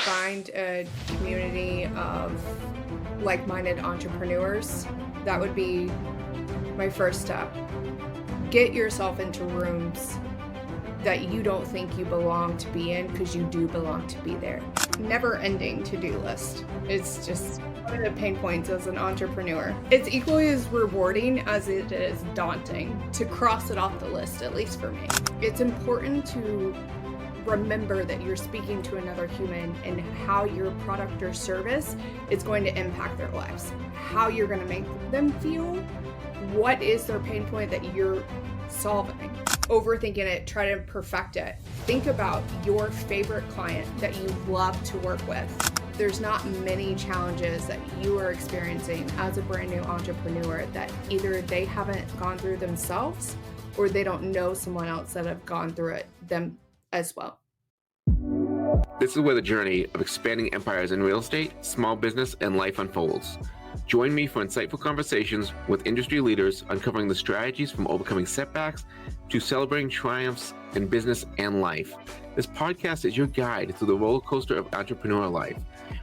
find a community of like-minded entrepreneurs. That would be my first step. Get yourself into rooms that you don't think you belong to be in because you do belong to be there. Never-ending to-do list. It's just one of the pain points as an entrepreneur. It's equally as rewarding as it is daunting to cross it off the list, at least for me. It's important to remember that you're speaking to another human and how your product or service is going to impact their lives, how you're going to make them feel, what is their pain point that you're solving. Overthinking it, try to perfect it. Think about your favorite client that you love to work with. There's not many challenges that you are experiencing as a brand new entrepreneur that either they haven't gone through themselves or they don't know someone else that have gone through it them as well. This is where the journey of expanding empires in real estate, small business, and life unfolds. Join me for insightful conversations with industry leaders uncovering the strategies from overcoming setbacks to celebrating triumphs in business and life. This podcast is your guide through the roller coaster of entrepreneurial life.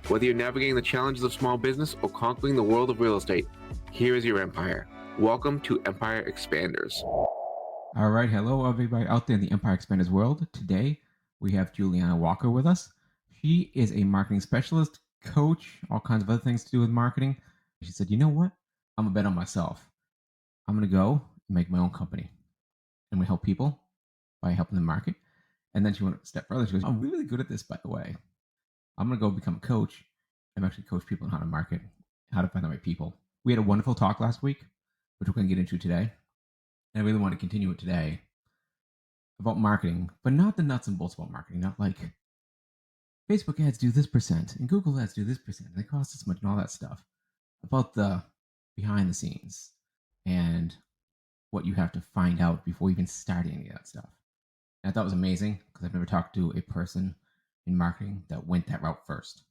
Whether you're navigating the challenges of small business or conquering the world of real estate, here is your empire. Welcome to Empire Expanders. All right. Hello, everybody out there in the Empire Expanders world. Today, we have Julianna Walker with us. She is a marketing specialist, coach, all kinds of other things to do with marketing. She said, you know what? I'm going to bet on myself. I'm going to go and make my own company. I'm going to help people by helping them market. And then she went a step further. She goes, I'm really good at this, by the way. I'm going to go become a coach and actually coach people on how to market, how to find the right people. We had a wonderful talk last week, which we're going to get into today. And I really want to continue it today about marketing, but not the nuts and bolts about marketing, not like Facebook ads do this percent and Google ads do this percent. And they cost this much and all that stuff. About the behind the scenes and what you have to find out before even starting any of that stuff. And I thought it was amazing because I've never talked to a person in marketing that went that route first.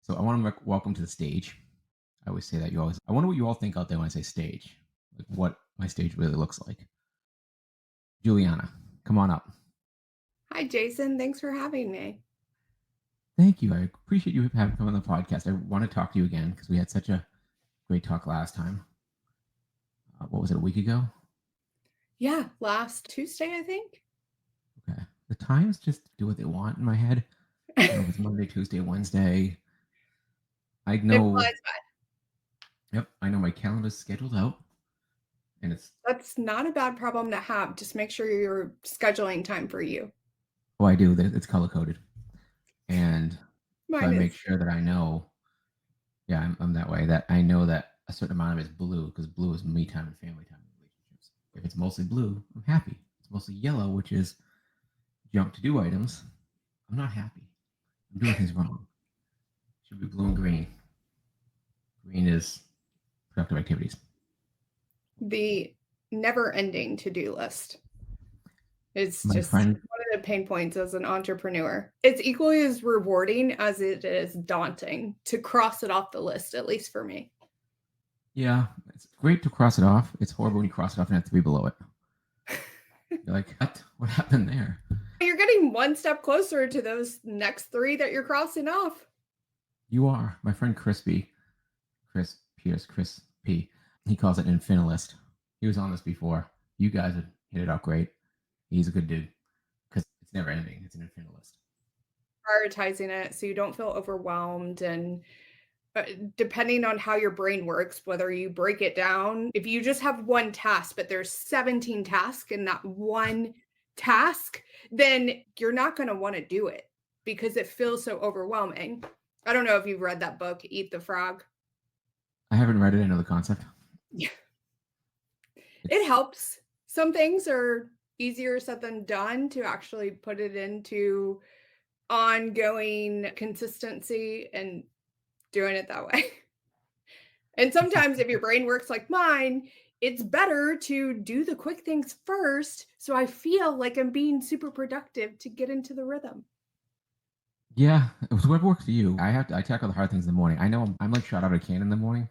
So I want to welcome to the stage. I always say that I wonder what you all think out there when I say stage, like what my stage really looks like. Julianna, come on up. Hi, Jason. Thanks for having me. Thank you. I appreciate you having come on the podcast. I want to talk to you again because we had such a great talk last time. What was it, a week ago? Yeah, last Tuesday, I think. Okay. The times just do what they want in my head. I don't know if it's Monday, Tuesday, Wednesday. I know. It flies by. Yep. I know my calendar's scheduled out. And That's not a bad problem to have. Just make sure you're scheduling time for you. Oh, I do. It's color coded. And so I make sure that I know, I'm that way, that I know that a certain amount of it is blue because blue is me time and family time and relationships. If it's mostly blue, I'm happy. If it's mostly yellow, which is junk to do items, I'm not happy. I'm doing things wrong. It should be blue and green. Green is productive activities. The never-ending to-do list. It's My just friend, one of the pain points as an entrepreneur. It's equally as rewarding as it is daunting to cross it off the list, at least for me. Yeah, it's great to cross it off. It's horrible when you cross it off and have 3 below it. You're like, what happened there? You're getting one step closer to those next 3 that you're crossing off. You are. My friend Chris P. He calls it an infinilist. He was on this before. You guys have hit it out great. He's a good dude because it's never ending. It's an infinilist. Prioritizing it so you don't feel overwhelmed, and depending on how your brain works, whether you break it down, if you just have one task, but there's 17 tasks in that one task, then you're not going to want to do it because it feels so overwhelming. I don't know if you've read that book, Eat the Frog. I haven't read it. I know the concept. Yeah. It helps. Some things are easier said than done to actually put it into ongoing consistency and doing it that way. And sometimes if your brain works like mine, it's better to do the quick things first so I feel like I'm being super productive to get into the rhythm. Yeah, it was whatever works for you. I tackle the hard things in the morning. I know I'm like shot out of a cannon in the morning.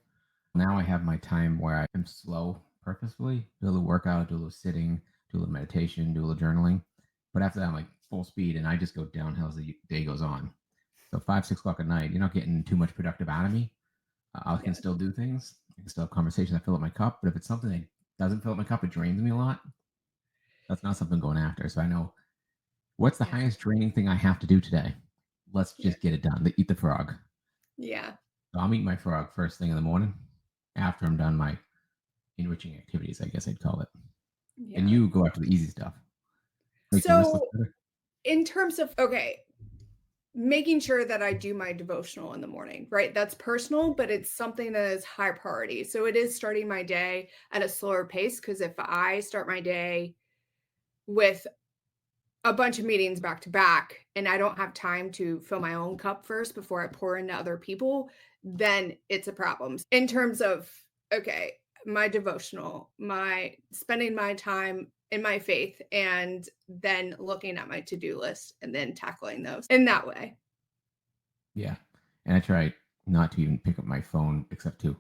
Now I have my time where I am slow purposefully, do a little workout, do a little sitting, do a little meditation, do a little journaling. But after that, I'm like full speed and I just go downhill as the day goes on. So 5, 6 o'clock at night, you're not getting too much productive out of me. I can Yeah. still do things. I can still have conversations that fill up my cup. But if it's something that doesn't fill up my cup, it drains me a lot. That's not something I'm going after. So I know what's the Yeah. highest draining thing I have to do today. Let's Yeah. just get it done. Eat the frog. Yeah. So I'm eating my frog first thing in the morning after I'm done my enriching activities, I guess I'd call it. And Yeah. you go after the easy stuff. Make your list look So, better. in terms of, okay, making sure that I do my devotional in the morning, right? That's personal, but it's something that is high priority. So it is starting my day at a slower pace because if I start my day with a bunch of meetings back to back and I don't have time to fill my own cup first before I pour into other people, then it's a problem. In terms of, okay, my devotional, my spending my time in my faith, and then looking at my to-do list and then tackling those in that way. Yeah. And I try not to even pick up my phone except to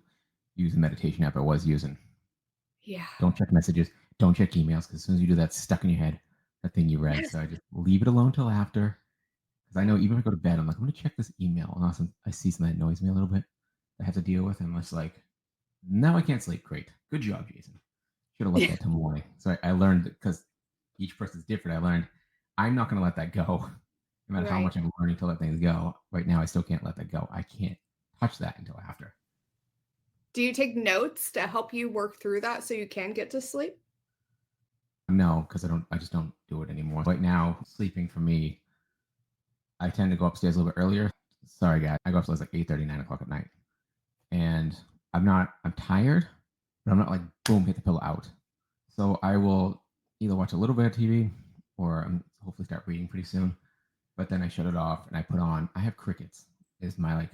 use the meditation app I was using. Yeah. Don't check messages. Don't check emails because as soon as you do that, it's stuck in your head, that thing you read. Yes. So I just leave it alone till after. Because I know even if I go to bed, I'm like, I'm going to check this email. And also I see something that annoys me a little bit. I have to deal with. And I'm just like, now I can't sleep. Great. Good job, Jason. Should have left Yeah. that till morning. So I learned because each person's different. I learned I'm not going to let that go. No matter how Right. much I'm learning to let things go. Right now, I still can't let that go. I can't touch that until after. Do you take notes to help you work through that so you can get to sleep? No, because I just don't do it anymore. Right now, sleeping for me, I tend to go upstairs a little bit earlier. Sorry, guys. I go upstairs like 8:30, 9 o'clock at night. And I'm tired, but I'm not like, boom, hit the pillow out. So I will either watch a little bit of TV or hopefully start reading pretty soon. But then I shut it off and I have crickets is my like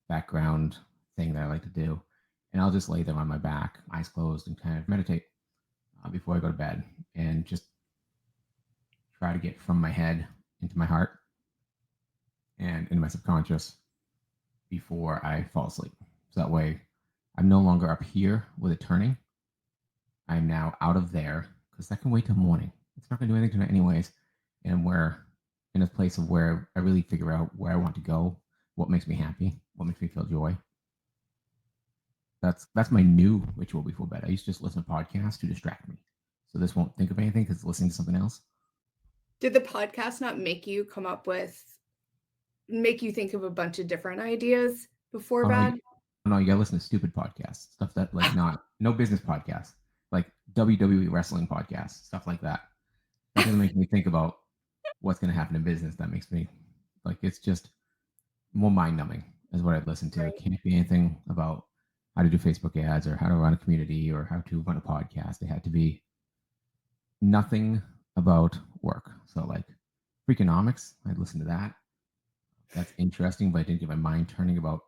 background thing that I like to do. And I'll just lay them on my back, eyes closed, and kind of meditate before I go to bed and just try to get from my head into my heart and into my subconscious before I fall asleep. So that way I'm no longer up here with it turning. I'm now out of there because that can wait till morning. It's not going to do anything tonight, anyways. And we're in a place of where I really figure out where I want to go, what makes me happy, what makes me feel joy. That's my new ritual before bed. I used to just listen to podcasts to distract me. So this won't think of anything because it's listening to something else. Did the podcast not make you think of a bunch of different ideas before Oh bed? no, you gotta listen to stupid podcasts, stuff that like not no business podcasts, like WWE wrestling podcasts, stuff like that. That doesn't make me think about what's gonna happen in business. That makes me like it's just more mind numbing is what I'd listen to. It Right. can't be anything about how to do Facebook ads or how to run a community or how to run a podcast. It had to be nothing about work. So like Freakonomics, I'd listen to that. That's interesting, but I didn't get my mind turning about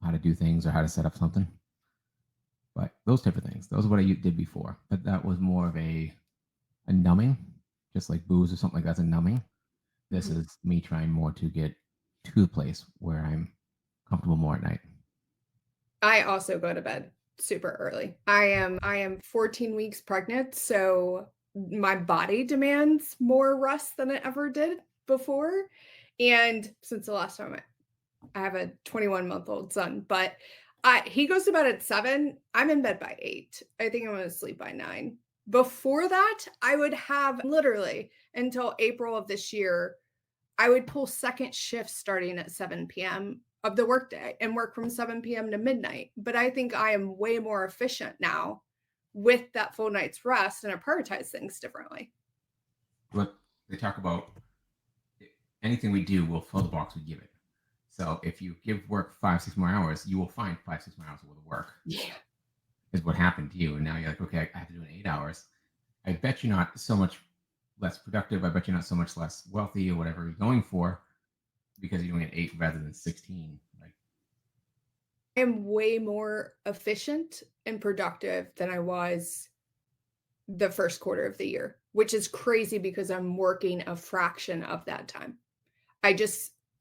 how to do things or how to set up something. But those type of things, those are what I did before. But that was more of a numbing, just like booze or something like that's a numbing. This Mhm. is me trying more to get to the place where I'm comfortable more at night. I also go to bed super early. I am 14 weeks pregnant, so my body demands more rest than it ever did before. And since the last time I have a 21-month-old son, but he goes to bed at 7. I'm in bed by 8. I think I'm going to sleep by 9. Before that, I would have literally until April of this year, I would pull second shifts starting at 7 p.m. of the workday and work from 7 p.m. to midnight. But I think I am way more efficient now with that full night's rest and I prioritize things differently. But they talk about anything we do will fill the box we give it. So if you give work 5, 6 more hours, you will find 5, 6 more hours worth of work. Yeah. Is what happened to you. And now you're like, okay, I have to do it in 8 hours. I bet you're not so much less productive. I bet you're not so much less wealthy or whatever you're going for because you're doing it 8 rather than 16. Like, I am way more efficient and productive than I was the first quarter of the year, which is crazy because I'm working a fraction of that time.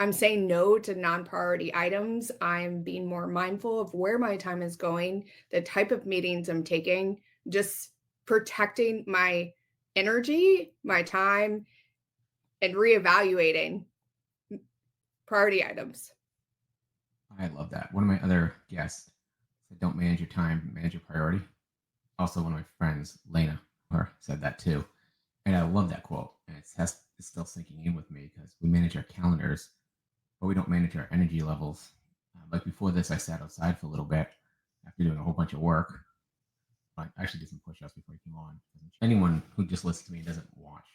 I'm saying no to non-priority items. I'm being more mindful of where my time is going, the type of meetings I'm taking, just protecting my energy, my time, and reevaluating Priority items. I love that. One of my other guests said, "Don't manage your time, manage your priority." Also, one of my friends, Lena, her said that too, and I love that quote. And it's still sinking in with me because we manage our calendars, but we don't manage our energy levels. Like before this, I sat outside for a little bit after doing a whole bunch of work. I actually did some push-ups before I came on. Anyone who just listens to me and doesn't watch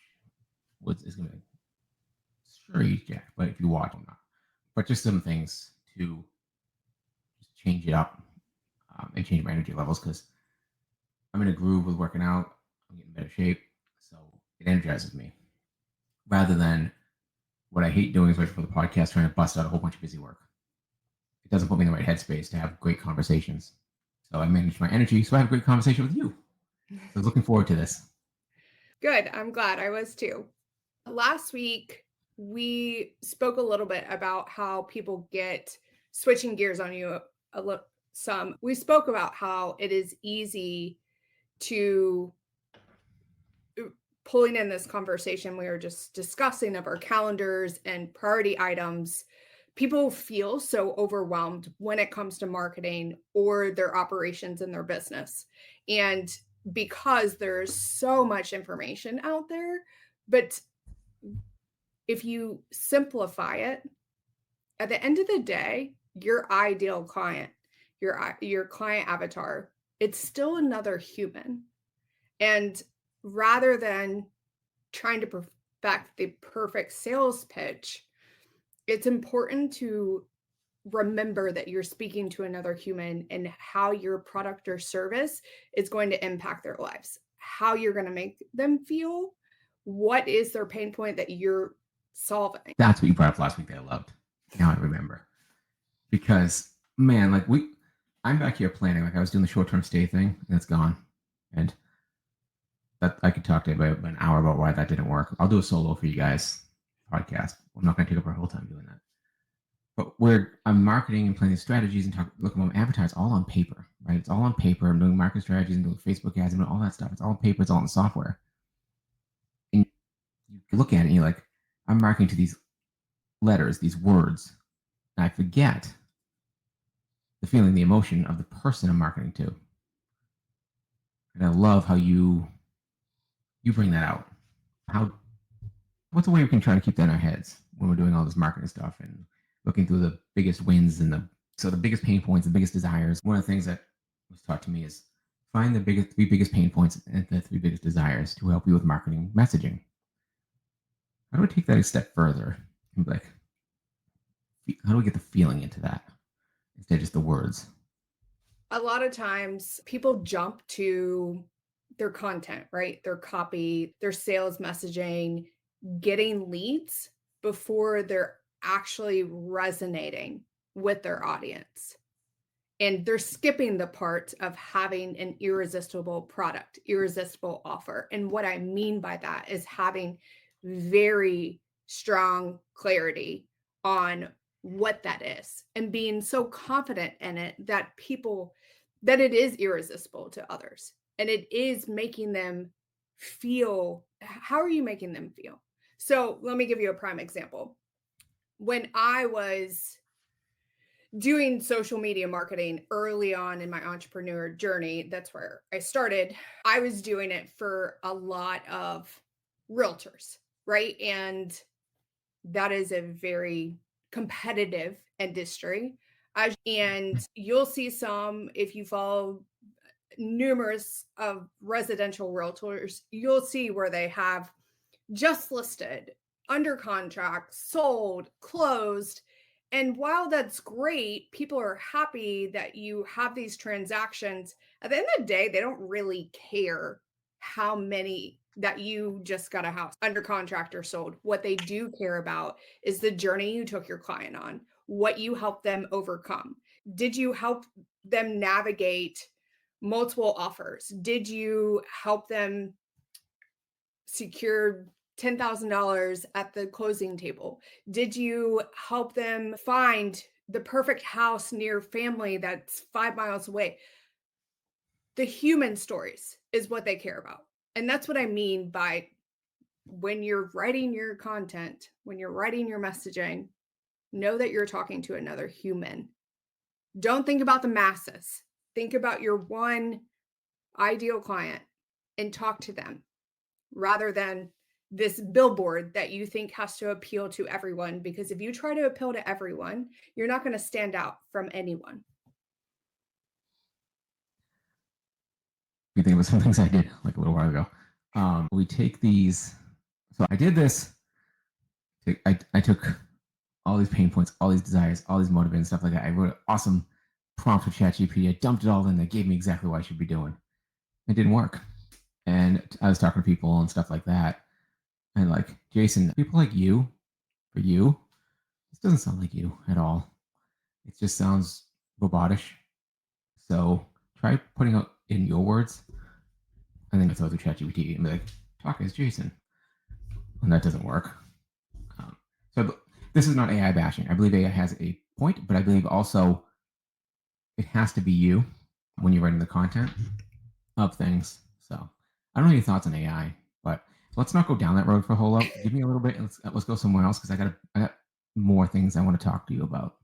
is going to sure you jack, but if you watch, I'm not. But just some things to just change it up and change my energy levels because I'm in a groove with working out. I'm getting in better shape, so it energizes me rather than what I hate doing is right before the podcast trying to bust out a whole bunch of busy work. It doesn't put me in the right headspace to have great conversations. So I manage my energy so I have a great conversation with you. So looking forward to this. Good. I'm glad I was too. Last week, we spoke a little bit about how people get switching gears on you a little some. We spoke about how it is easy to pulling in this conversation we were just discussing of our calendars and priority items. People feel so overwhelmed when it comes to marketing or their operations in their business. And because there's so much information out there, but if you simplify it, at the end of the day, your ideal client, your client avatar, it's still another human. And rather than trying to perfect the perfect sales pitch, it's important to remember that you're speaking to another human and how your product or service is going to impact their lives, how you're going to make them feel, what is their pain point that you're solving. That's what you brought up last week that I loved. Now I remember. Because man, I'm back here planning. Like I was doing the short-term stay thing, and it's gone. And that I could talk to you about an hour about why that didn't work. I'll do a solo for you guys podcast. I'm not going to take up our whole time doing that. But where I'm marketing and planning strategies and looking at advertise all on paper, right? It's all on paper. I'm doing marketing strategies and doing Facebook ads and all that stuff. It's all on paper. It's all in software. And you look at it and you're like, I'm marketing to these letters, these words, and I forget the feeling, the emotion of the person I'm marketing to. And I love how you bring that out. What's a way we can try to keep that in our heads when we're doing all this marketing stuff and looking through the biggest wins and the biggest pain points, the biggest desires. One of the things that was taught to me is find the three biggest pain points and the three biggest desires to help you with marketing messaging. How do we take that a step further? And be like, how do we get the feeling into that instead of just the words? A lot of times people jump to their content, right? Their copy, their sales messaging, getting leads before they're actually resonating with their audience. And they're skipping the part of having an irresistible product, irresistible offer. And what I mean by that is having very strong clarity on what that is and being so confident in it that it is irresistible to others and it is making them feel. How are you making them feel? So let me give you a prime example. When I was doing social media marketing early on in my entrepreneur journey, that's where I started. I was doing it for a lot of realtors, right? And that is a very competitive industry. And you'll see some, if you follow numerous of residential realtors, you'll see where they have just listed, under contract, sold, closed. And while that's great, people are happy that you have these transactions. At the end of the day, they don't really care how many that you just got a house under contract or sold. What they do care about is the journey you took your client on, what you helped them overcome. Did you help them navigate multiple offers? Did you help them secure $10,000 at the closing table? Did you help them find the perfect house near family that's 5 miles away? The human stories is what they care about. And that's what I mean by when you're writing your content, when you're writing your messaging, know that you're talking to another human. Don't think about the masses. Think about your one ideal client and talk to them rather than this billboard that you think has to appeal to everyone. Because if you try to appeal to everyone, you're not going to stand out from anyone. You think about some things I did like a little while ago. We take these. So I did this. I took all these pain points, all these desires, all these motivators, stuff like that. I wrote an awesome prompt for ChatGPT. I dumped it all in. That gave me exactly what I should be doing. It didn't work. And I was talking to people and stuff like that. And like, Jason, people like you, for you, this doesn't sound like you at all. It just sounds robotish. So try putting out in your words and then throw it through ChatGPT and be like, talk as Jason. And that doesn't work. So this is not AI bashing. I believe AI has a point, but I believe also it has to be you when you're writing the content of things. So I don't know your thoughts on AI, but let's not go down that road for a whole lot. Give me a little bit and let's go somewhere else because I got more things I want to talk to you about.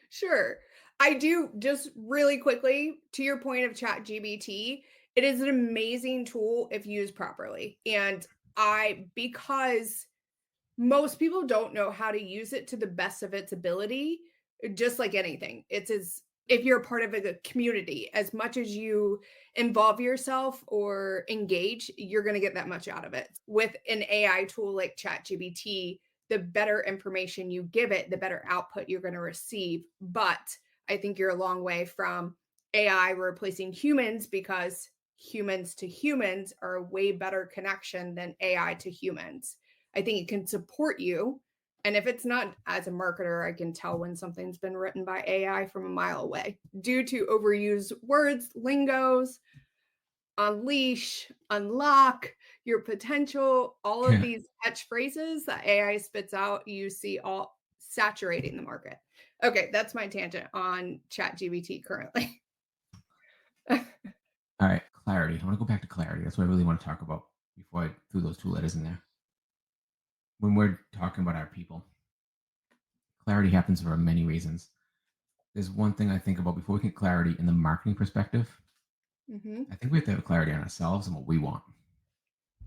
Sure. I do just really quickly to your point of ChatGPT, it is an amazing tool if used properly. And because most people don't know how to use it to the best of its ability, just like anything. It's as if you're a part of a community, as much as you involve yourself or engage, you're going to get that much out of it. With an AI tool like ChatGPT, the better information you give it, the better output you're going to receive. But I think you're a long way from AI replacing humans because humans to humans are a way better connection than AI to humans. I think it can support you. And if it's not, as a marketer, I can tell when something's been written by AI from a mile away due to overused words, lingos, unleash, unlock your potential, all of these catchphrases that AI spits out, you see all saturating the market. Okay, that's my tangent on ChatGPT currently. All right, clarity. I want to go back to clarity. That's what I really want to talk about before I threw those two letters in there. When we're talking about our people, clarity happens for many reasons. There's one thing I think about before we get clarity in the marketing perspective. Mm-hmm. I think we have to have clarity on ourselves and what we want.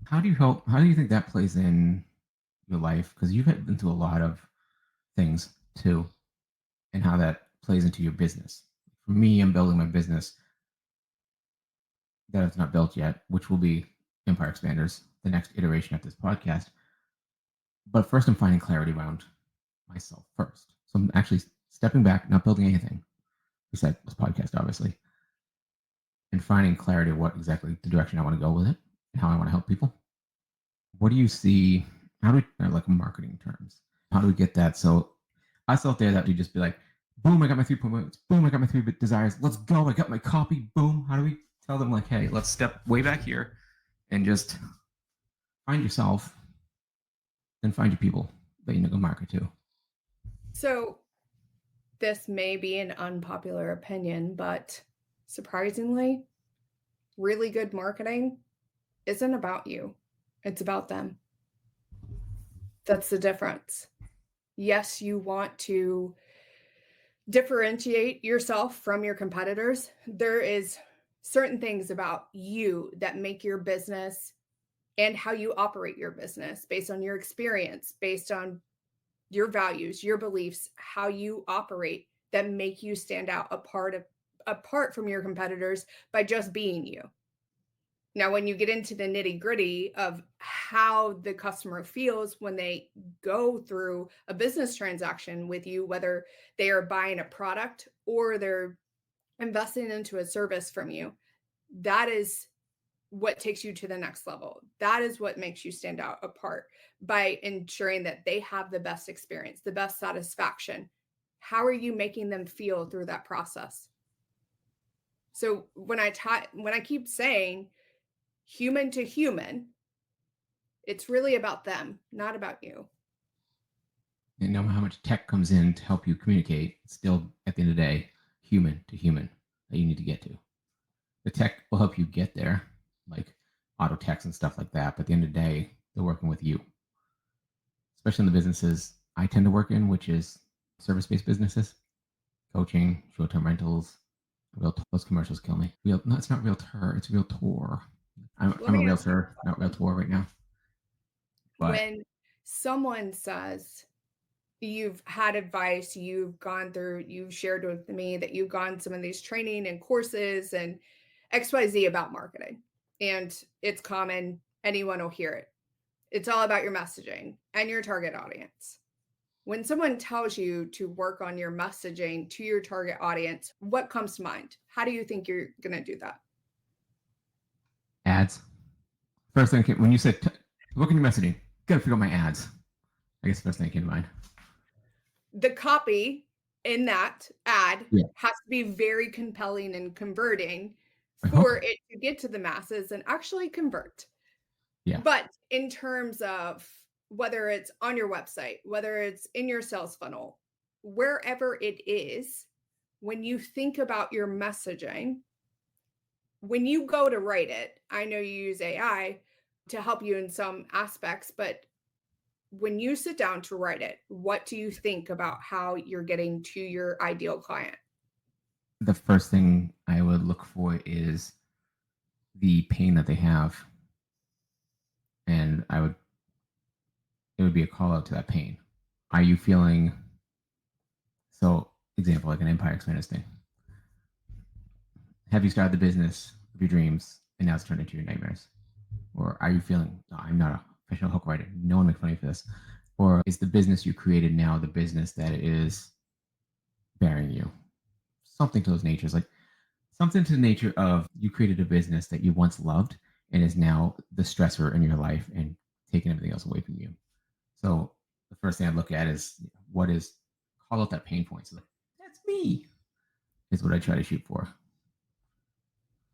How do you think that plays in your life? Because you've been through a lot of things too, and how that plays into your business. For me, I'm building my business that it's not built yet, which will be Empire Expanders, the next iteration of this podcast. But first, I'm finding clarity around myself first. So I'm actually stepping back, not building anything besides this podcast, obviously, and finding clarity of what exactly the direction I want to go with it and how I want to help people. What do you see? How do we, like marketing terms, how do we get that? So us out there that we just be like, boom, I got my 3 points. Boom, I got my 3 desires. Let's go. I got my copy. Boom. How do we tell them like, hey, let's step way back here and just find yourself and find your people that you know go market to? So this may be an unpopular opinion, but surprisingly, really good marketing isn't about you. It's about them. That's the difference. Yes, you want to differentiate yourself from your competitors. There is certain things about you that make your business and how you operate your business based on your experience, based on your values, your beliefs, how you operate that make you stand out apart from your competitors by just being you. Now, when you get into the nitty gritty of how the customer feels when they go through a business transaction with you, whether they are buying a product or they're investing into a service from you, that is what takes you to the next level. That is what makes you stand out apart by ensuring that they have the best experience, the best satisfaction. How are you making them feel through that process? So when I keep saying human to human, it's really about them, not about you. And no matter how much tech comes in to help you communicate, it's still at the end of the day, human to human that you need to get to. The tech will help you get there, like auto text and stuff like that. But at the end of the day, they're working with you, especially in the businesses I tend to work in, which is service-based businesses, coaching, short-term rentals. Those commercials kill me. No, it's not realtor. It's realtor. Let I'm a me ask you realtor, not realtor right now. But when someone says you've had advice, you've gone through, you've shared with me that you've gone some of these training and courses and XYZ about marketing, and it's common, anyone will hear it. It's all about your messaging and your target audience. When someone tells you to work on your messaging to your target audience, what comes to mind? How do you think you're going to do that? ads. First thing when you said look at your messaging, gotta figure out my ads. I guess the first thing that came to mind. The copy in that ad Yeah. has to be very compelling and converting I for hope. it to get to the masses and actually convert. Yeah. But in terms of whether it's on your website, whether it's in your sales funnel, wherever it is, when you think about your messaging, when you go to write it, I know you use AI to help you in some aspects, but when you sit down to write it, what do you think about how you're getting to your ideal client? The first thing I would look for is the pain that they have, and it would be a call out to that pain. Are you feeling so? Example, like an Empire Explainers thing. Have you started the business of your dreams and now it's turned into your nightmares? Or are you feeling, "No, I'm not a professional hook writer. No one makes money for this." Or is the business you created now the business that is bearing you? Something to those natures, like something to the nature of you created a business that you once loved and is now the stressor in your life and taking everything else away from you. So the first thing I look at is what is call out that pain point. So like, that's me is what I try to shoot for.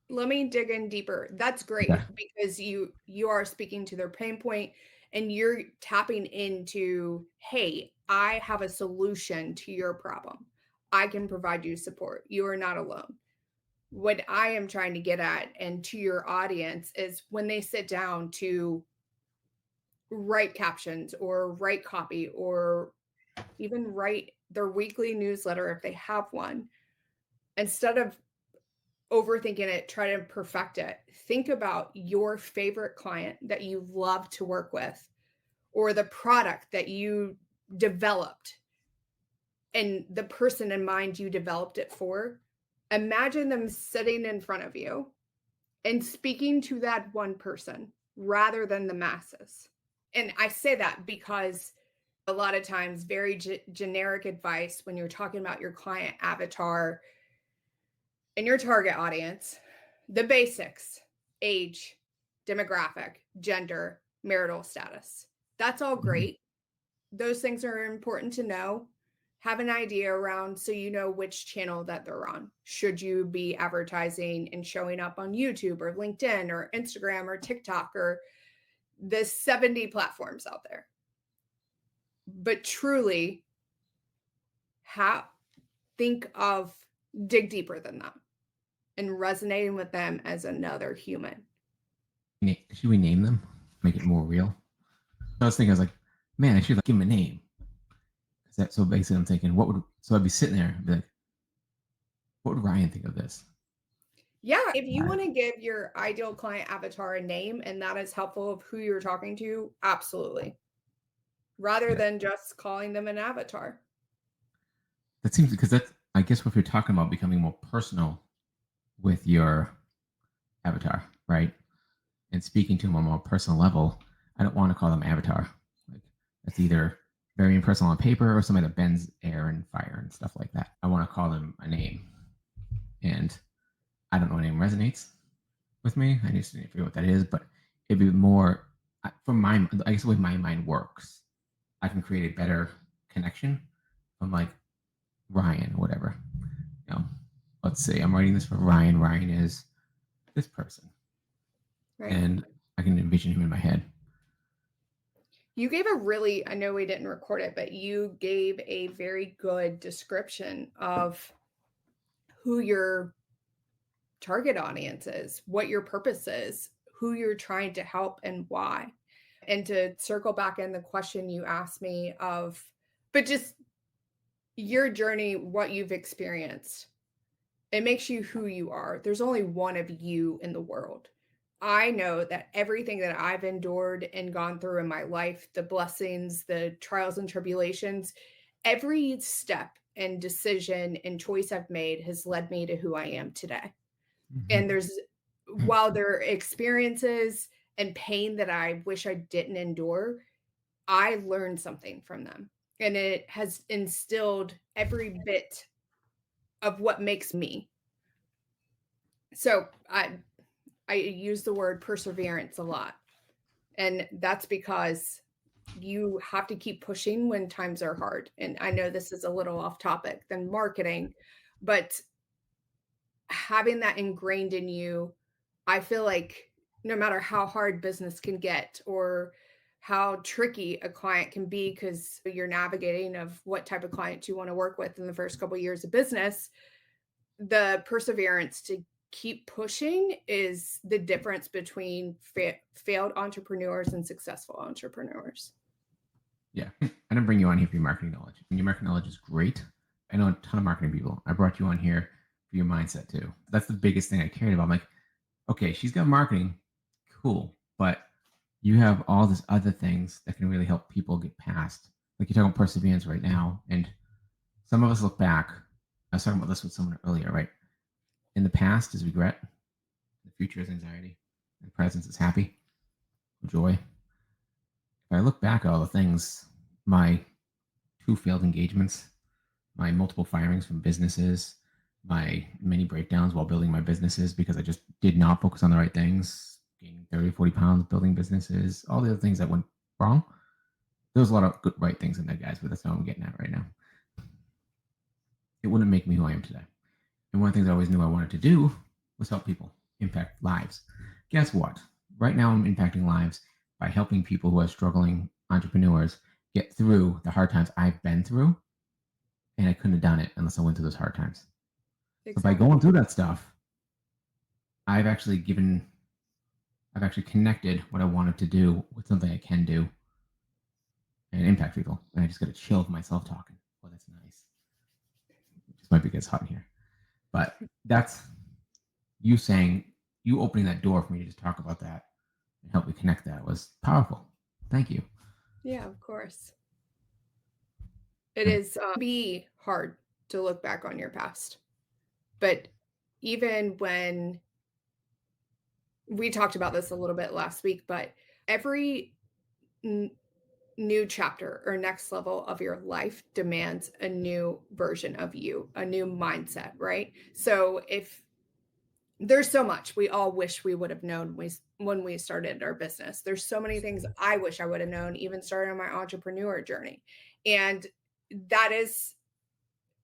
Let me dig in deeper. That's Okay. great because you are speaking to their pain point and you're tapping into, hey, I have a solution to your problem. I can provide you support. You are not alone. What I am trying to get at and to your audience is when they sit down to write captions or write copy or even write their weekly newsletter if they have one, instead of overthinking it, try to perfect it. Think about your favorite client that you love to work with or the product that you developed and the person in mind you developed it for. Imagine them sitting in front of you and speaking to that one person rather than the masses. And I say that because a lot of times, very generic advice when you're talking about your client avatar and your target audience, the basics: age, demographic, gender, marital status. That's all Mhm. great. Those things are important to know. Have an idea around so you know which channel that they're on. Should you be advertising and showing up on YouTube or LinkedIn or Instagram or TikTok or the 70 platforms out there? But truly, how think of dig deeper than that and resonating with them as another human. Should we name them? Make it more real? I was thinking, I was like, man, I should like give him a name. So basically, I'm thinking, so I'd be sitting there and be like, what would Ryan think of this? Yeah, if you Right. want to give your ideal client avatar a name and that is helpful of who you're talking to, absolutely. Rather Yeah. than just calling them an avatar. That seems because that's, I guess, if you're talking about becoming more personal with your avatar, right? And speaking to them on a more personal level, I don't want to call them avatar. Like that's either very impersonal on paper or somebody that bends air and fire and stuff like that. I want to call them a name. And I don't know what name resonates with me. I need to figure out what that is, but it'd be more from my, I guess the way my mind works, I can create a better connection from like Ryan or whatever. You know, let's say I'm writing this for Ryan. Ryan is this person, Right. and I can envision him in my head. You gave a really, I know we didn't record it, but you gave a very good description of who your target audience is, what your purpose is, who you're trying to help, and why. And to circle back in the question you asked me of, but just your journey, what you've experienced, it makes you who you are. There's only one of you in the world. I know that everything that I've endured and gone through in my life, the blessings, the trials and tribulations, every step and decision and choice I've made has led me to who I am today. And Mhm. there's, while there are experiences and pain that I wish I didn't endure, I learned something from them. And it has instilled every bit of what makes me. So I use the word perseverance a lot. And that's because you have to keep pushing when times are hard. And I know this is a little off topic than marketing, but having that ingrained in you, I feel like no matter how hard business can get or how tricky a client can be because you're navigating of what type of client you want to work with in the first couple of years of business, the perseverance to keep pushing is the difference between failed entrepreneurs and successful entrepreneurs. Yeah. I didn't bring you on here for your marketing knowledge. And your marketing knowledge is great. I know a ton of marketing people. I brought you on here for your mindset too. That's the biggest thing I cared about. I'm like, okay, she's got marketing. Cool. But you have all these other things that can really help people get past. Like you're talking about perseverance right now. And some of us look back. I was talking about this with someone earlier, right? In the past is regret, the future is anxiety, and the present is happy, joy. If I look back at all the things, my two failed engagements, my multiple firings from businesses, my many breakdowns while building my businesses because I just did not focus on the right things, gaining 30, 40 pounds, building businesses, all the other things that went wrong. There was a lot of good, right things in there, guys, but that's not what I'm getting at right now. It wouldn't make me who I am today. And one of the things I always knew I wanted to do was help people, impact lives. Guess what? Right now, I'm impacting lives by helping people who are struggling entrepreneurs get through the hard times I've been through. And I couldn't have done it unless I went through those hard times. So by Exactly. going through that stuff, I've actually given, I've actually connected what I wanted to do with something I can do and impact people. And I just got to chill with myself talking. Oh, that's nice. This might be gets hot in here. But that's you saying, you opening that door for me to just talk about that and help me connect that was powerful. Thank you. Yeah, of course. It And is be hard to look back on your past. But even when we talked about this a little bit last week, but every n- new chapter or next level of your life demands a new version of you, a new mindset, right? So if there's so much we all wish we would have known when we started our business. There's so many things I wish I would have known, even starting my entrepreneur journey. And that is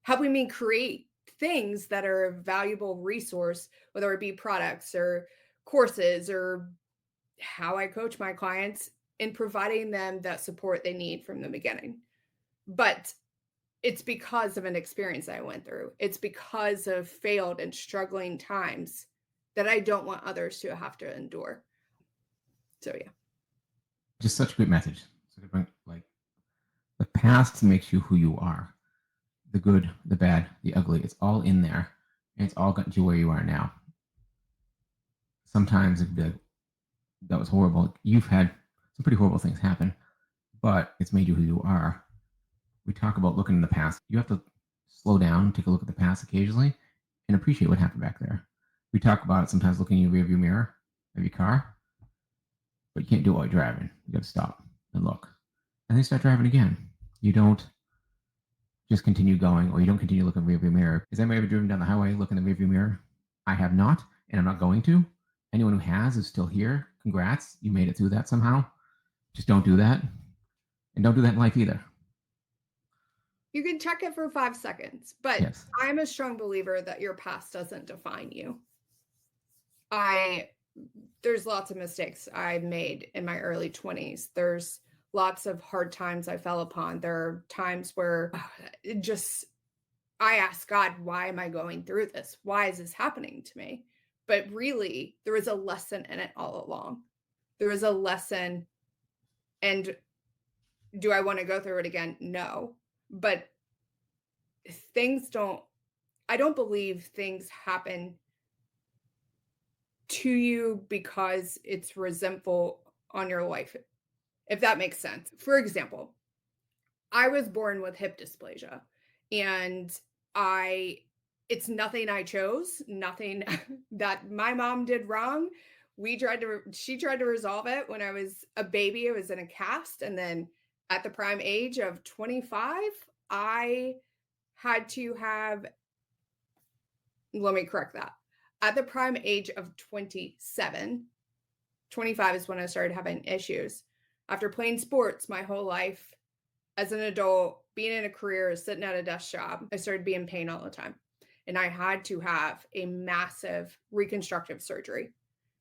helping me create things that are a valuable resource, whether it be products or courses or how I coach my clients in providing them that support they need from the beginning. But it's because of an experience I went through. It's because of failed and struggling times that I don't want others to have to endure. So yeah. just such a good message. Like the past makes you who you are. The good, the bad, the ugly, it's all in there. And it's all gotten you where you are now. Sometimes it'd be like, that was horrible. You've had some pretty horrible things happen, but it's made you who you are. We talk about looking in the past. You have to slow down, take a look at the past occasionally, and appreciate what happened back there. We talk about it sometimes looking in your rearview mirror of your car, but you can't do it while you're driving. You got to stop and look, and then start driving again. You don't just continue going, or you don't continue looking in the rearview mirror. Has anybody ever driven down the highway, look in the rearview mirror? I have not, and I'm not going to. Anyone who has is still here. Congrats, you made it through that somehow. Just don't do that, and don't do that in life either. You can check it for 5 seconds, but Yes. I'm a strong believer that your past doesn't define you. I there's lots of mistakes I made in my early 20s. There's lots of hard times I fell upon. There are times where it just I ask God, why am I going through this? Why is this happening to me? But really, there was a lesson in it all along. There was a lesson. And do I want to go through it again? No. But things don't, I don't believe things happen to you because it's resentful on your life, if that makes sense. For example, I was born with hip dysplasia, and I it's nothing I chose, nothing that my mom did wrong. She tried to resolve it when I was a baby. I was in a cast, and then at the prime age of 25, I had to have, let me correct that. At the prime age of 27, 25 is when I started having issues. After playing sports my whole life, as an adult, being in a career, sitting at a desk job, I started being in pain all the time. And I had to have a massive reconstructive surgery.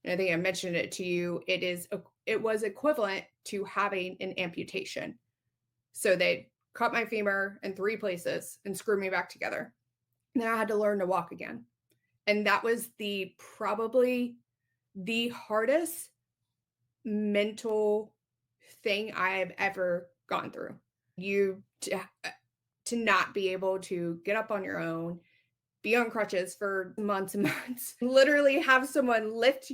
And I think I mentioned it to you. It was equivalent to having an amputation. So they cut my femur in 3 places and screwed me back together. And then I had to learn to walk again. And that was probably the hardest mental thing I've ever gone through. To not be able to get up on your own, be on crutches for months and months, literally have someone lift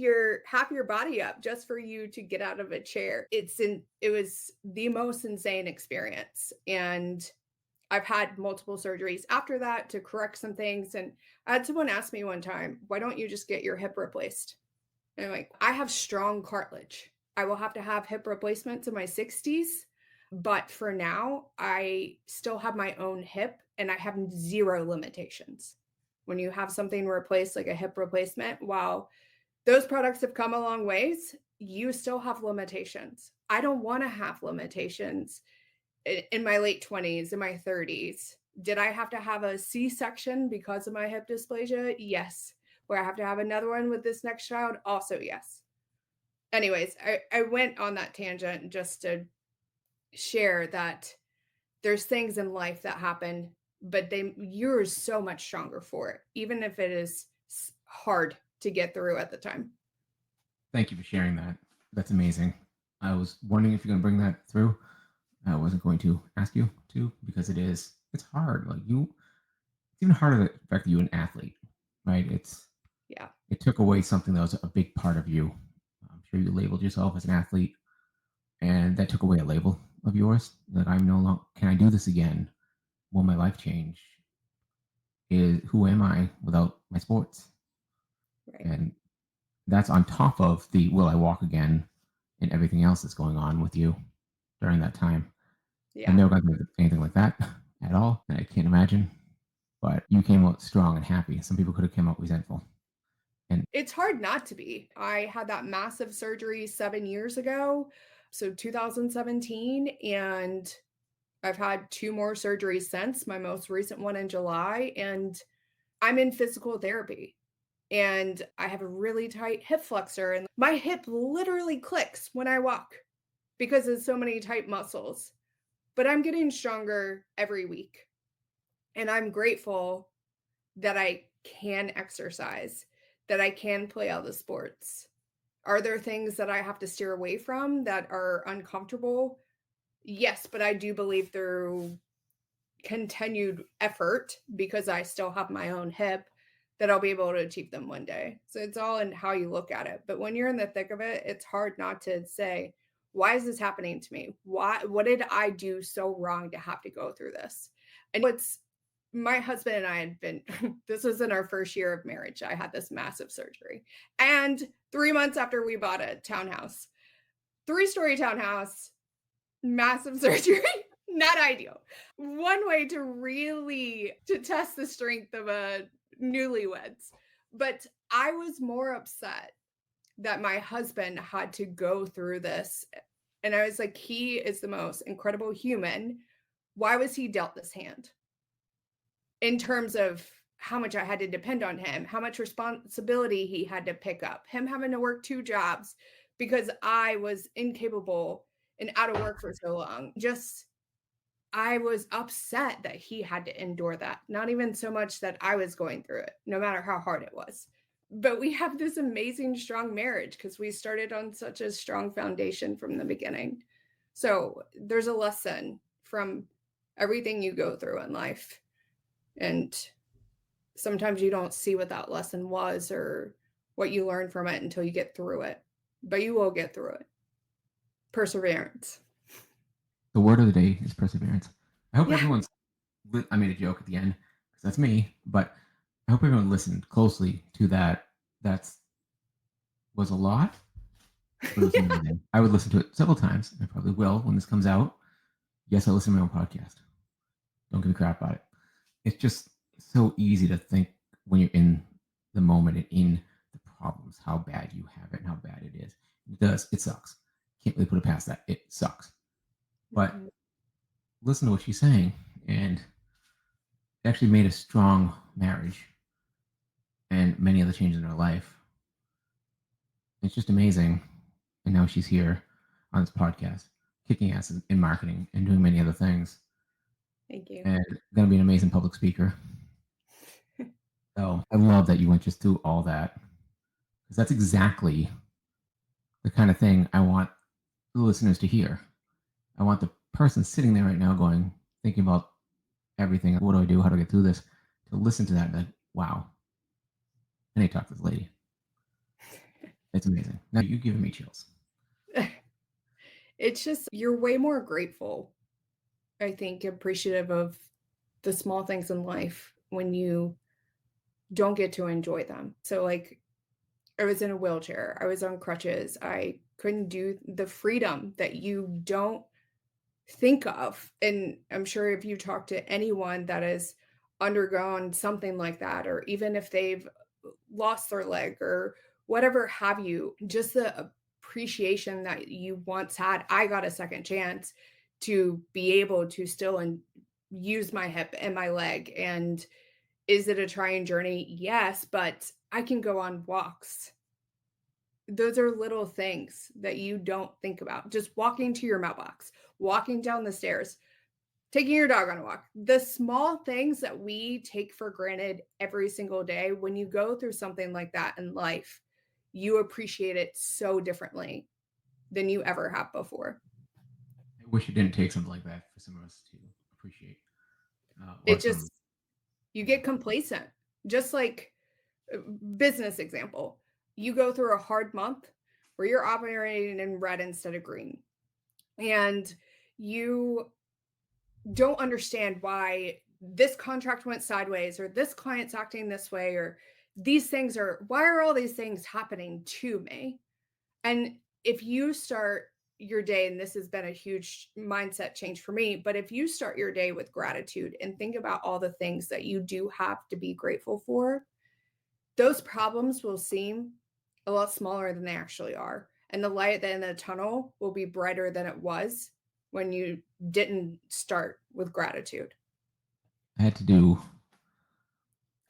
half your body up just for you to get out of a chair. It was the most insane experience. And I've had multiple surgeries after that to correct some things. And I had someone ask me one time, why don't you just get your hip replaced? And I'm like, I have strong cartilage. I will have to have hip replacements in my 60s. But for now, I still have my own hip and I have 0 limitations. When you have something replaced, like a hip replacement, while those products have come a long ways, you still have limitations. I don't want to have limitations in my late 20s, in my 30s. Did I have to have a C-section because of my hip dysplasia? Yes. Will I have to have another one with this next child? Also, yes. Anyways, I went on that tangent just to share that there's things in life that happen, but you're so much stronger for it, even if it is hard to get through at the time. Thank you for sharing that. That's amazing. I was wondering if you're going to bring that through. I wasn't going to ask you to, because it's hard. It's even harder the fact that you're an athlete, right? Yeah. It took away something that was a big part of you. I'm sure you labeled yourself as an athlete, and that took away a label of yours. That I'm no longer, can I do this again? Will my life change? Who am I without my sports? Right. And that's on top of the will I walk again and everything else that's going on with you during that time. Yeah. I never got through anything like that at all. I can't imagine. But you came out strong and happy. Some people could have come out resentful. And it's hard not to be. I had that massive surgery 7 years ago, so 2017, and I've had 2 more surgeries since, my most recent one in July, and I'm in physical therapy. And I have a really tight hip flexor, and my hip literally clicks when I walk because there's so many tight muscles. But I'm getting stronger every week. And I'm grateful that I can exercise, that I can play all the sports. Are there things that I have to steer away from that are uncomfortable? Yes, but I do believe through continued effort, because I still have my own hip, that I'll be able to achieve them one day. So it's all in how you look at it. But when you're in the thick of it, it's hard not to say, why is this happening to me? What did I do so wrong to have to go through this? And my husband and I had been, this was in our first year of marriage. I had this massive surgery. And 3 months after we bought a townhouse, 3-story townhouse, massive surgery. Not ideal. One way to test the strength of a newlyweds. But I was more upset that my husband had to go through this. And I was like, he is the most incredible human. Why was he dealt this hand? In terms of how much I had to depend on him, how much responsibility he had to pick up, him having to work 2 jobs because I was incapable and out of work for so long. I was upset that he had to endure that. Not even so much that I was going through it, no matter how hard it was. But we have this amazing, strong marriage because we started on such a strong foundation from the beginning. So there's a lesson from everything you go through in life. And sometimes you don't see what that lesson was or what you learned from it until you get through it. But you will get through it. Perseverance. The word of the day is perseverance. I hope Yeah. everyone's. I made a joke at the end because that's me, but I hope everyone listened closely to that. That's was a lot, but it was amazing. I would listen to it several times. I probably will when this comes out. Yes, I listen to my own podcast. Don't give me crap about it. It's just so easy to think when you're in the moment and in the problems, how bad you have it and how bad it is. It does. It sucks. Can't really put it past that. It sucks. But Mhm. listen to what she's saying, and it actually made a strong marriage and many other changes in her life. It's just amazing. And now she's here on this podcast, kicking ass in marketing and doing many other things, Thank you. and going to be an amazing public speaker. So I love that you went just through all that because that's exactly the kind of thing I want the listeners to hear. I want the person sitting there right now going, thinking about everything. What do I do? How do I get through this? To listen to that and be like, wow. I need to talk to this lady. It's amazing. Now you're giving me chills. It's just, you're way more grateful, I think, appreciative of the small things in life when you don't get to enjoy them. So, like, I was in a wheelchair, I was on crutches, I couldn't do the freedom that you don't think of. And I'm sure if you talk to anyone that has undergone something like that, or even if they've lost their leg or whatever have you, just the appreciation that you once had. I got a second chance to be able to still use my hip and my leg. And is it a trying journey? Yes, but I can go on walks. Those are little things that you don't think about. Just walking to your mailbox, walking down the stairs, taking your dog on a walk. The small things that we take for granted every single day, when you go through something like that in life, you appreciate it so differently than you ever have before. I wish it didn't take something like that for some of us to appreciate. Or It some, just, you yeah. get complacent. Just like business example, you go through a hard month where you're operating in red instead of green. And you don't understand why this contract went sideways or this client's acting this way or these things are, why are all these things happening to me? And if you start your day, and this has been a huge mindset change for me, but if you start your day with gratitude and think about all the things that you do have to be grateful for, those problems will seem a lot smaller than they actually are. And the light at the end of the tunnel will be brighter than it was when you didn't start with gratitude. I had to do.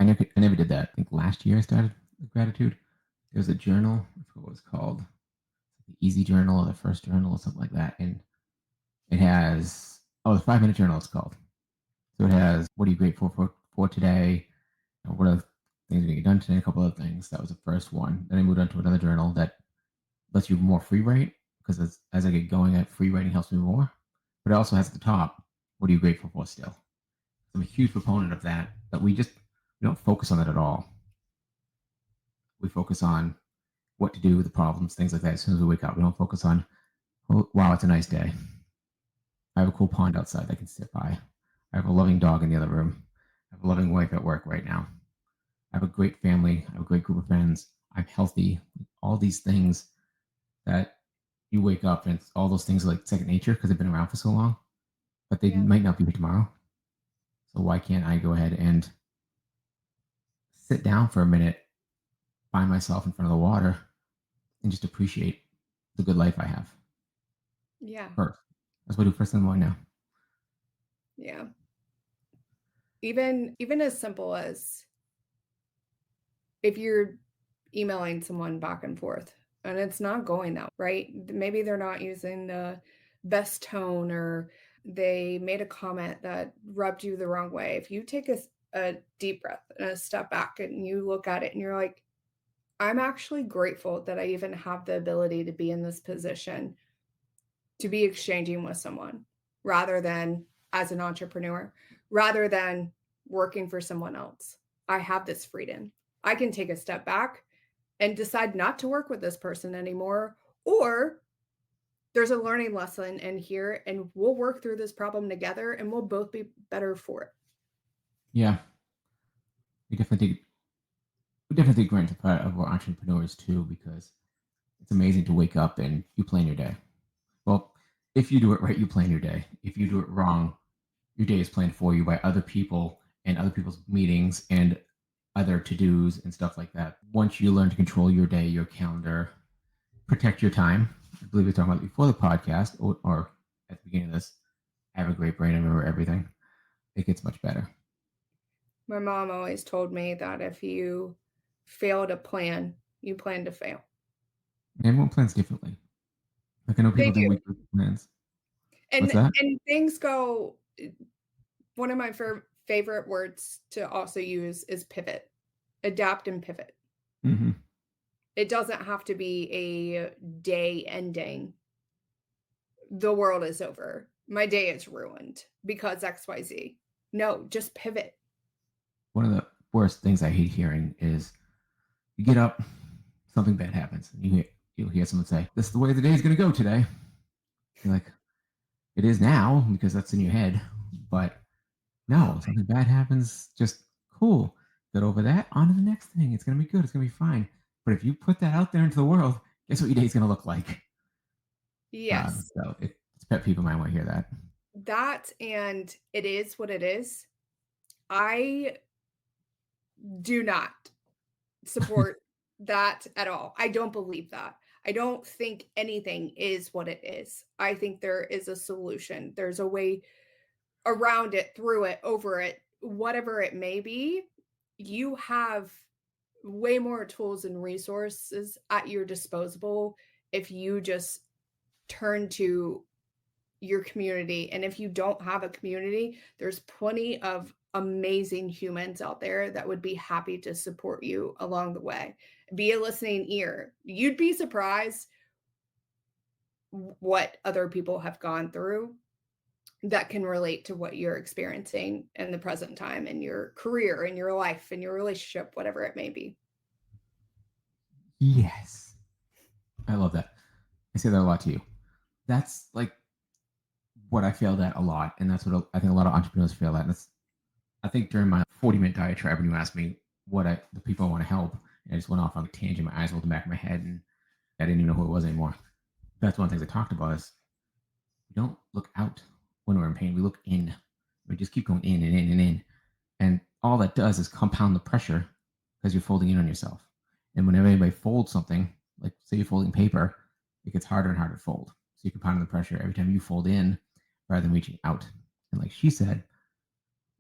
I never did that. I think last year I started with gratitude. There was a journal. I forgot what it was called. The Easy Journal or the First Journal or something like that. And it has the 5 minute journal. It's called. So it has what are you grateful for today? What are the things that get done today? A couple other things. That was the first one. Then I moved on to another journal that lets you more free write because as I get going, free writing helps me more. But it also has at the top, what are you grateful for still? I'm a huge proponent of that. But we don't focus on that at all. We focus on what to do, the problems, things like that. As soon as we wake up, we don't focus on, oh, wow, it's a nice day. I have a cool pond outside I can sit by. I have a loving dog in the other room. I have a loving wife at work right now. I have a great family. I have a great group of friends. I'm healthy. All these things that you wake up and all those things are like second nature because they've been around for so long, but they Yeah. might not be here tomorrow. So why can't I go ahead and sit down for a minute by myself in front of the water and just appreciate the good life I have Yeah. first? That's what I do first thing in the morning now. Yeah. Even as simple as if you're emailing someone back and forth and it's not going that right, maybe they're not using the best tone or they made a comment that rubbed you the wrong way. If you take a deep breath and a step back and you look at it and you're like, I'm actually grateful that I even have the ability to be in this position, to be exchanging with someone rather than as an entrepreneur, rather than working for someone else. I have this freedom. I can take a step back and decide not to work with this person anymore, or there's a learning lesson in here and we'll work through this problem together and we'll both be better for it. Yeah, we definitely grant a part of our entrepreneurs too, because it's amazing to wake up and you plan your day. Well, if you do it right, you plan your day. If you do it wrong, your day is planned for you by other people and other people's meetings and other to-dos and stuff like that. Once you learn to control your day, your calendar, protect your time. I believe we were talking about it before the podcast or at the beginning of this. Have a great brain and remember everything. It gets much better. My mom always told me that if you fail to plan, you plan to fail. Everyone plans differently. Like I know They people do do. weekly plans. What's And that? things go, one of my favorite words to also use is pivot. Adapt and pivot. Mm-hmm. It doesn't have to be a day ending. The world is over. My day is ruined because XYZ. No, just pivot. One of the worst things I hate hearing is you get up, something bad happens, and you'll hear someone say, "This is the way the day's going to go today." You're like, "It is now," because that's in your head. But no, something bad happens. Just cool. Get over that. On to the next thing. It's going to be good. It's going to be fine. But if you put that out there into the world, guess what your day's going to look like? Yes. So it's pet people might want to hear that. That and it is what it is. I do not support that at all. I don't believe that. I don't think anything is what it is. I think there is a solution. There's a way around it, through it, over it, whatever it may be. You have way more tools and resources at your disposal if you just turn to your community. And if you don't have a community, there's plenty of amazing humans out there that would be happy to support you along the way. Be a listening ear. You'd be surprised what other people have gone through that can relate to what you're experiencing in the present time in your career, in your life, in your relationship, whatever it may be. Yes. I love that. I say that a lot to you. That's like what I failed at a lot. And that's what I think a lot of entrepreneurs fail at. And that's, I think during my 40-minute diatribe, when you asked me the people I want to help, and I just went off on a tangent, my eyes rolled in the back of my head, and I didn't even know who it was anymore. That's one of the things I talked about is we don't look out when we're in pain. We look in. We just keep going in and in and in. And all that does is compound the pressure because you're folding in on yourself. And whenever anybody folds something, like say you're folding paper, it gets harder and harder to fold. So you compound the pressure every time you fold in rather than reaching out. And like she said,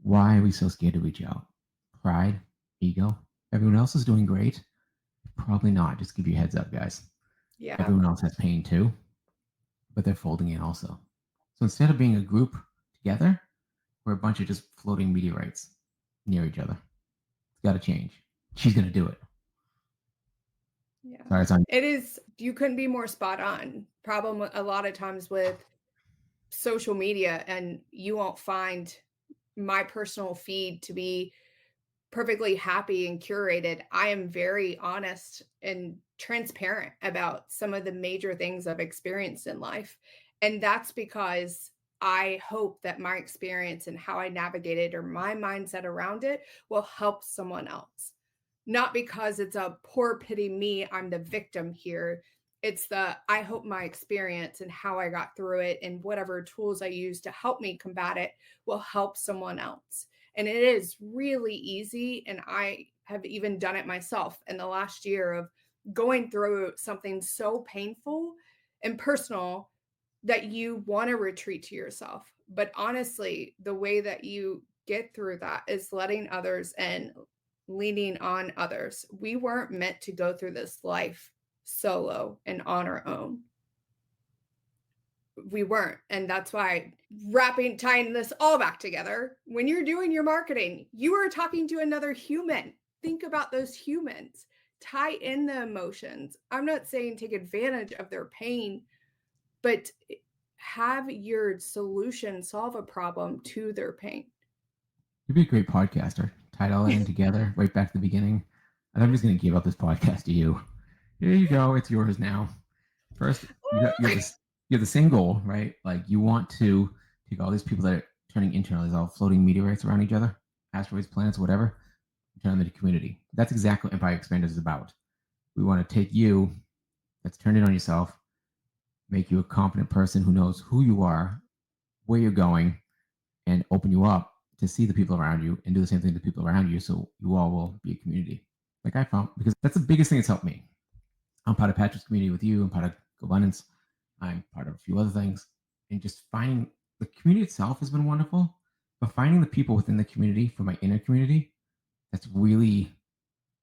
why are we so scared to reach out? Pride, ego. Everyone else is doing great. Probably not. Just give you a heads up, guys. Yeah. Everyone else has pain too, but they're folding in also. So instead of being a group together, we're a bunch of just floating meteorites near each other. It's got to change. She's going to do it. Yeah. Sorry, it's on. It is, you couldn't be more spot on. Problem a lot of times with social media, and you won't find my personal feed to be perfectly happy and curated. I am very honest and transparent about some of the major things I've experienced in life. And that's because I hope that my experience and how I navigated or my mindset around it will help someone else. Not because it's a poor pity me, I'm the victim here. It's I hope my experience and how I got through it and whatever tools I use to help me combat it will help someone else. And it is really easy. And I have even done it myself in the last year of going through something so painful and personal that you want to retreat to yourself. But honestly, the way that you get through that is letting others and leaning on others. We weren't meant to go through this life solo and on our own. We weren't. And that's why tying this all back together, when you're doing your marketing, you are talking to another human. Think about those humans, tie in the emotions. I'm not saying take advantage of their pain, but have your solution solve a problem to their pain. You'd be a great podcaster. Tied all that in together, right back to the beginning. And I'm just going to give up this podcast to you. Here you go. It's yours now. First, you have the same goal, right? Like you want to take all these people that are turning internal, these all floating meteorites around each other, asteroids, planets, whatever, and turn them into community. That's exactly what Empire Expanders is about. We want to take you that's turned in on yourself, make you a competent person who knows who you are, where you're going, and open you up to see the people around you and do the same thing to people around you so you all will be a community. Like I found, because that's the biggest thing that's helped me. I'm part of Patrick's community with you. I'm part of Abundance. I'm part of a few other things. And just finding the community itself has been wonderful, but finding the people within the community for my inner community that's really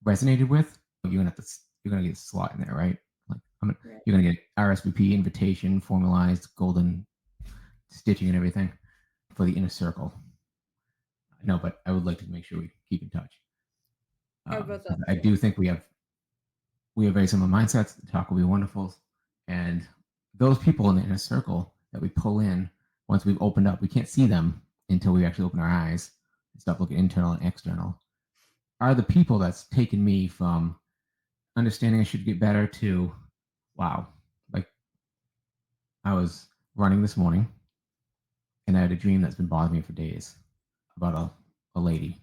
resonated with, you're gonna get a slot in there, right? Like Right. you're gonna get RSVP invitation, formalized, golden stitching and everything for the inner circle. No, but I would like to make sure we keep in touch. I would love I to. do think we have very similar mindsets. The talk will be wonderful, and those people in the inner circle that we pull in once we've opened up, we can't see them until we actually open our eyes and stop looking internal and external. Are the people that's taken me from understanding I should get better to wow, like I was running this morning and I had a dream that's been bothering me for days about a lady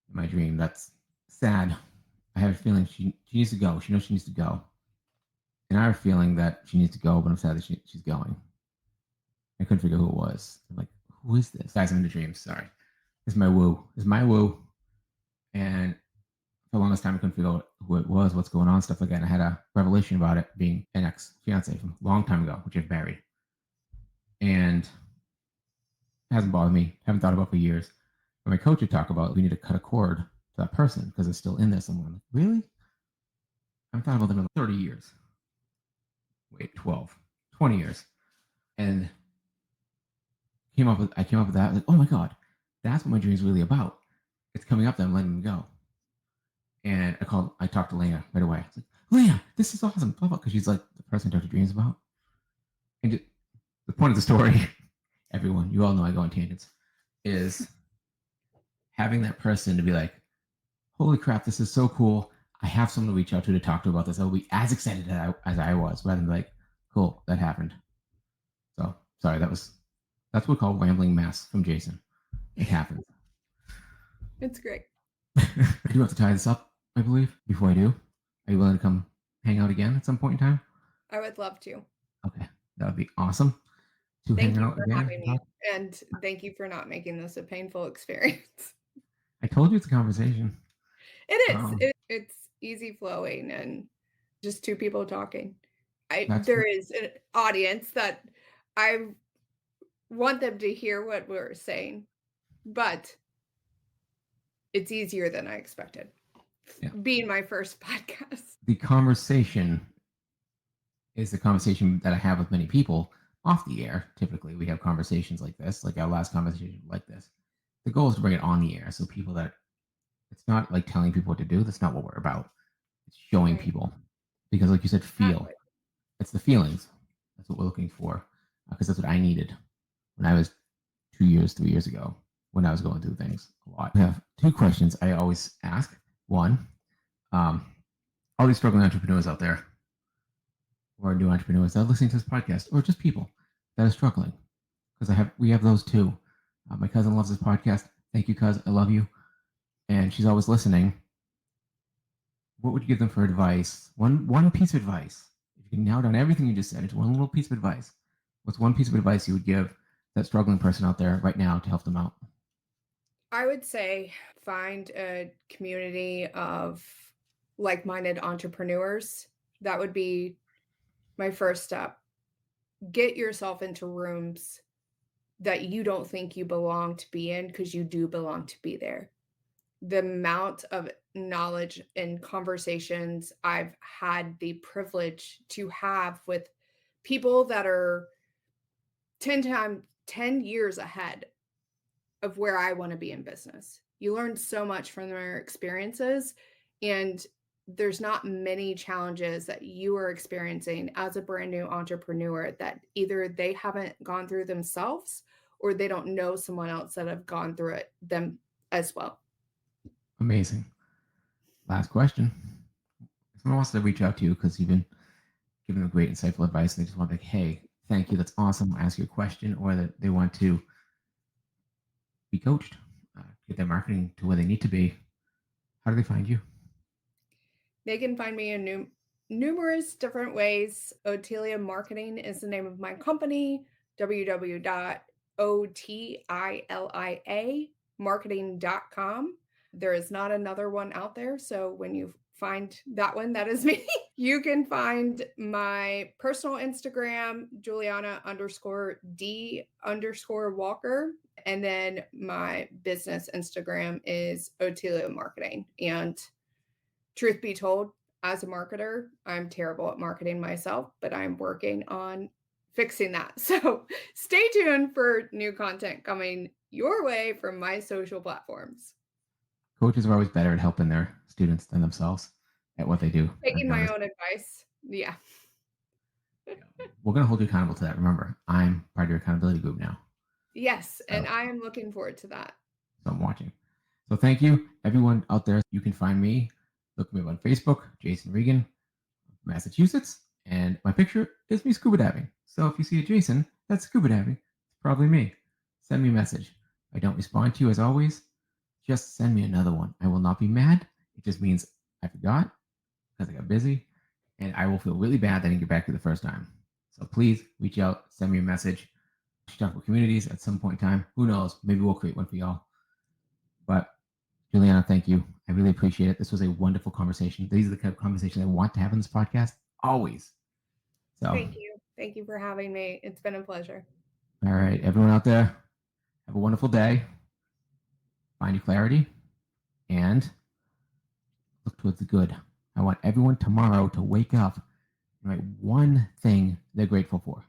in my dream that's sad. I have a feeling she needs to go. She knows she needs to go. And I have a feeling that she needs to go, but I'm sad that she's going. I couldn't figure who it was. I'm like, who is this? Guys, I'm into dreams. Sorry. It's my woo. It's my woo. And for the longest time, I couldn't figure out who it was, what's going on, stuff like that. And I had a revelation about it being an ex-fiance from a long time ago, which I've buried. And it hasn't bothered me. Haven't thought about it for years. But my coach would talk about we need to cut a cord to that person because it's still in there somewhere. I'm like, really? I've thought about them in 30 years. Wait, 12, 20 years. And I came up with that. Like, oh my God, that's what my dream is really about. It's coming up that I'm letting them go. And I talked to Lena right away. I was like, Lena, this is awesome. Because she's like the person I talk to dreams about. And the point of the story, everyone, you all know I go on tangents, is having that person to be like, holy crap, this is so cool. I have someone to reach out to talk to about this. I'll be as excited as I was, rather than like, cool, that happened. So sorry, that's what we call rambling mess from Jason. It happens. It's great. I do have to tie this up, I believe. Before I do, are you willing to come hang out again at some point in time? I would love to. Okay, that would be awesome. Thank hang you out for again. having me. And thank you for not making this a painful experience. I told you it's a conversation. It is. It's easy flowing and just two people talking. There is an audience that I want them to hear what we're saying, but it's easier than I expected. Yeah. Being my first podcast. The conversation is the conversation that I have with many people off the air. Typically, we have conversations like this, like our last conversation like this. The goal is to bring it on the air so people that it's not like telling people what to do. That's not what we're about. It's showing Right. people. Because like you said, feel. Exactly. It's the feelings. That's what we're looking for. Because that's what I needed when I was 2 years, 3 years ago, when I was going through things a lot. I have two questions I always ask. One, all these struggling entrepreneurs out there, or new entrepreneurs that are listening to this podcast, or just people that are struggling, because we have those too. My cousin loves this podcast. Thank you, cuz. I love you. And she's always listening. What would you give them for advice? One piece of advice. If you can narrow down everything you just said into one little piece of advice, what's one piece of advice you would give that struggling person out there right now to help them out? I would say find a community of like-minded entrepreneurs. That would be my first step. Get yourself into rooms that you don't think you belong to be in because you do belong to be there. The amount of knowledge and conversations I've had the privilege to have with people that are 10 years ahead of where I want to be in business. You learn so much from their experiences, and there's not many challenges that you are experiencing as a brand new entrepreneur that either they haven't gone through themselves or they don't know someone else that have gone through it as well. Amazing. Last question. Someone wants to reach out to you because you've been giving them great, insightful advice, and they just want to be like, hey, thank you, that's awesome. Ask you a question, or that they want to be coached, get their marketing to where they need to be. How do they find you? They can find me in numerous different ways. Otelia Marketing is the name of my company. www.otiliamarketing.com. There is not another one out there. So when you find that one, that is me. You can find my personal Instagram, Julianna_D_Walker. And then my business Instagram is Otelia Marketing. And truth be told, as a marketer, I'm terrible at marketing myself, but I'm working on fixing that. So stay tuned for new content coming your way from my social platforms. Coaches are always better at helping their students than themselves at what they do. Taking my own advice. Yeah. We're going to hold you accountable to that. Remember, I'm part of your accountability group now. Yes, and I am looking forward to that. So I'm watching. So thank you, everyone out there. You can find me. Look me up on Facebook, Jason Regan, Massachusetts, and my picture is me scuba diving. So if you see a Jason, that's scuba diving. It's probably me. Send me a message. If I don't respond to you, as always, just send me another one. I will not be mad. It just means I forgot because I got busy, and I will feel really bad that I didn't get back to you the first time. So please reach out, send me a message. Talk about communities at some point in time. Who knows? Maybe we'll create one for y'all. But Julianna, thank you. I really appreciate it. This was a wonderful conversation. These are the kind of conversations I want to have in this podcast always. So thank you. Thank you for having me. It's been a pleasure. All right, everyone out there, have a wonderful day. Find your clarity and look towards the good. I want everyone tomorrow to wake up and write one thing they're grateful for.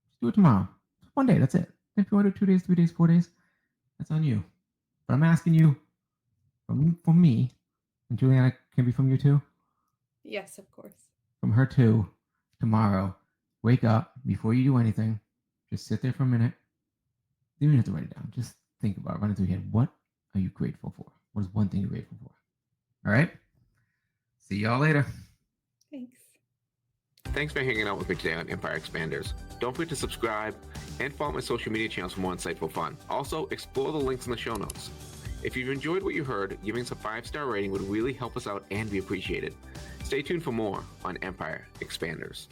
Just do it tomorrow. Just one day, that's it. If you want to do 2 days, 3 days, 4 days, that's on you. But I'm asking you, from me, and Julianna, can be from you too? Yes, of course. From her too, tomorrow, wake up before you do anything. Just sit there for a minute. You don't have to write it down. Just think about it. Run it through your head. What are you grateful for? What is one thing you're grateful for? All right? See y'all later. Thanks. Thanks for hanging out with me today on Empire Expanders. Don't forget to subscribe and follow my social media channels for more insightful fun. Also, explore the links in the show notes. If you've enjoyed what you heard, giving us a 5-star rating would really help us out and be appreciated. Stay tuned for more on Empire Expanders.